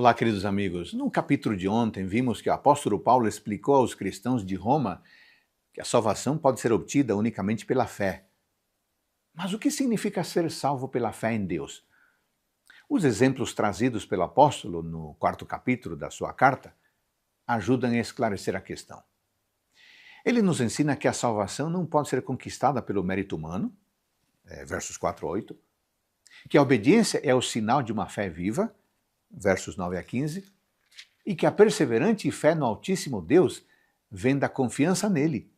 Olá, queridos amigos. No capítulo de ontem, vimos que o apóstolo Paulo explicou aos cristãos de Roma que a salvação pode ser obtida unicamente pela fé. Mas o que significa ser salvo pela fé em Deus? Os exemplos trazidos pelo apóstolo no quarto capítulo da sua carta ajudam a esclarecer a questão. Ele nos ensina que a salvação não pode ser conquistada pelo mérito humano, versos 4 a 8, que a obediência é o sinal de uma fé viva, versos 9 a 15, e que a perseverante fé no Altíssimo Deus vem da confiança nele,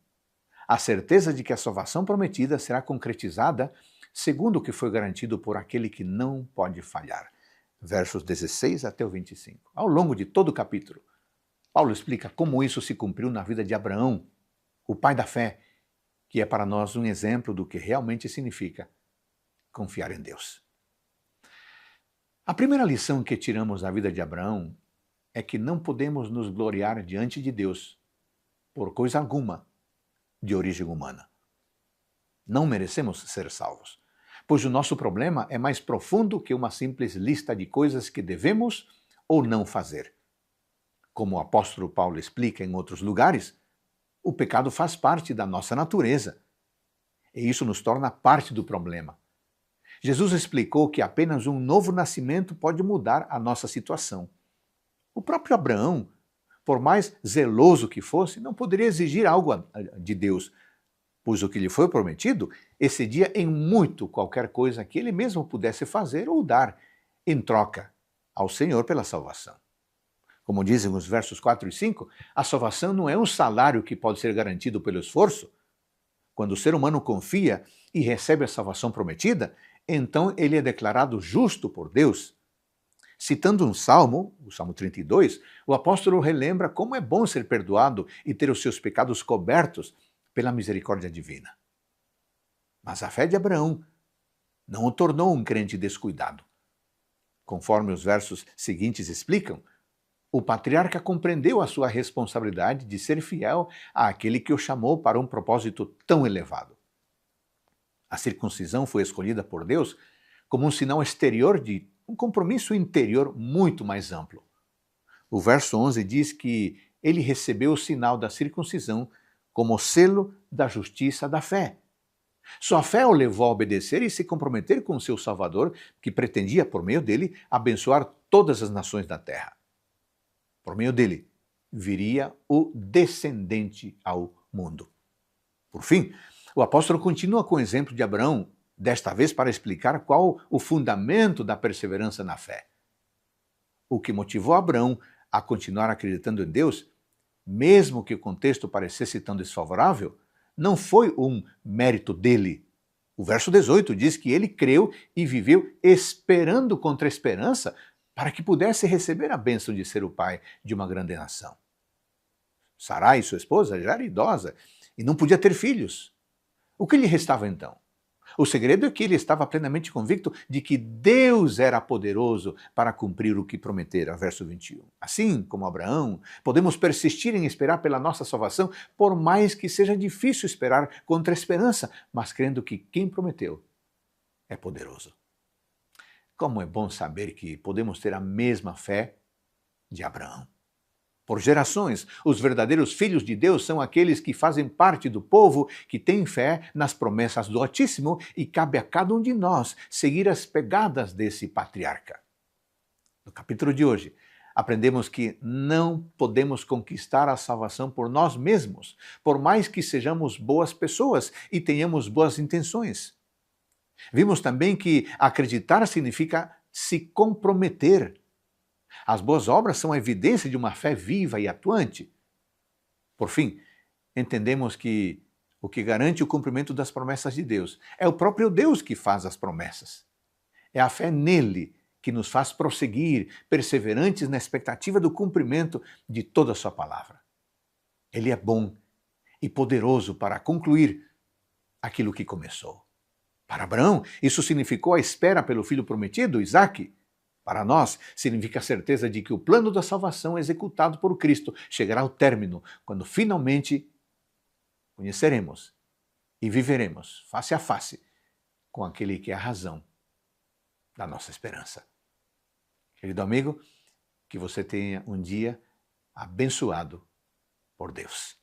a certeza de que a salvação prometida será concretizada segundo o que foi garantido por aquele que não pode falhar. Versos 16 até o 25. Ao longo de todo o capítulo, Paulo explica como isso se cumpriu na vida de Abraão, o pai da fé, que é para nós um exemplo do que realmente significa confiar em Deus. A primeira lição que tiramos da vida de Abraão é que não podemos nos gloriar diante de Deus por coisa alguma de origem humana. Não merecemos ser salvos, pois o nosso problema é mais profundo que uma simples lista de coisas que devemos ou não fazer. Como o apóstolo Paulo explica em outros lugares, o pecado faz parte da nossa natureza, e isso nos torna parte do problema. Jesus explicou que apenas um novo nascimento pode mudar a nossa situação. O próprio Abraão, por mais zeloso que fosse, não poderia exigir algo de Deus, pois o que lhe foi prometido excedia em muito qualquer coisa que ele mesmo pudesse fazer ou dar em troca ao Senhor pela salvação. Como dizem os versos 4 e 5, a salvação não é um salário que pode ser garantido pelo esforço. Quando o ser humano confia e recebe a salvação prometida, então ele é declarado justo por Deus. Citando um salmo, o Salmo 32, o apóstolo relembra como é bom ser perdoado e ter os seus pecados cobertos pela misericórdia divina. Mas a fé de Abraão não o tornou um crente descuidado. Conforme os versos seguintes explicam, o patriarca compreendeu a sua responsabilidade de ser fiel àquele que o chamou para um propósito tão elevado. A circuncisão foi escolhida por Deus como um sinal exterior de um compromisso interior muito mais amplo. O verso 11 diz que ele recebeu o sinal da circuncisão como selo da justiça da fé. Sua fé o levou a obedecer e se comprometer com o seu Salvador, que pretendia, por meio dele, abençoar todas as nações da terra. Por meio dele, viria o descendente ao mundo. Por fim, o apóstolo continua com o exemplo de Abraão, desta vez para explicar qual o fundamento da perseverança na fé. O que motivou Abraão a continuar acreditando em Deus, mesmo que o contexto parecesse tão desfavorável, não foi um mérito dele. O verso 18 diz que ele creu e viveu esperando contra a esperança para que pudesse receber a bênção de ser o pai de uma grande nação. Sarai, sua esposa, já era idosa e não podia ter filhos. O que lhe restava então? O segredo é que ele estava plenamente convicto de que Deus era poderoso para cumprir o que prometera, verso 21. Assim como Abraão, podemos persistir em esperar pela nossa salvação, por mais que seja difícil esperar contra a esperança, mas crendo que quem prometeu é poderoso. Como é bom saber que podemos ter a mesma fé de Abraão. Por gerações, os verdadeiros filhos de Deus são aqueles que fazem parte do povo que tem fé nas promessas do Altíssimo e cabe a cada um de nós seguir as pegadas desse patriarca. No capítulo de hoje, aprendemos que não podemos conquistar a salvação por nós mesmos, por mais que sejamos boas pessoas e tenhamos boas intenções. Vimos também que acreditar significa se comprometer. As boas obras são a evidência de uma fé viva e atuante. Por fim, entendemos que o que garante o cumprimento das promessas de Deus é o próprio Deus que faz as promessas. É a fé nele que nos faz prosseguir, perseverantes na expectativa do cumprimento de toda a sua palavra. Ele é bom e poderoso para concluir aquilo que começou. Para Abraão, isso significou a espera pelo filho prometido, Isaque. Para nós, significa a certeza de que o plano da salvação executado por Cristo chegará ao término, quando finalmente conheceremos e viveremos face a face com aquele que é a razão da nossa esperança. Querido amigo, Que você tenha um dia abençoado por Deus.